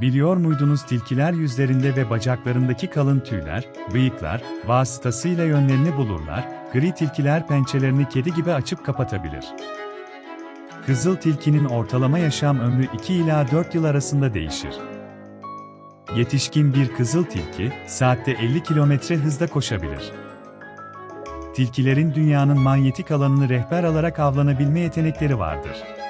Biliyor muydunuz tilkiler yüzlerinde ve bacaklarındaki kalın tüyler, bıyıklar vasıtasıyla yönlerini bulurlar, gri tilkiler pençelerini kedi gibi açıp kapatabilir. Kızıl tilkinin ortalama yaşam ömrü 2 ila 4 yıl arasında değişir. Yetişkin bir kızıl tilki, saatte 50 kilometre hızda koşabilir. Tilkilerin dünyanın manyetik alanını rehber alarak avlanabilme yetenekleri vardır.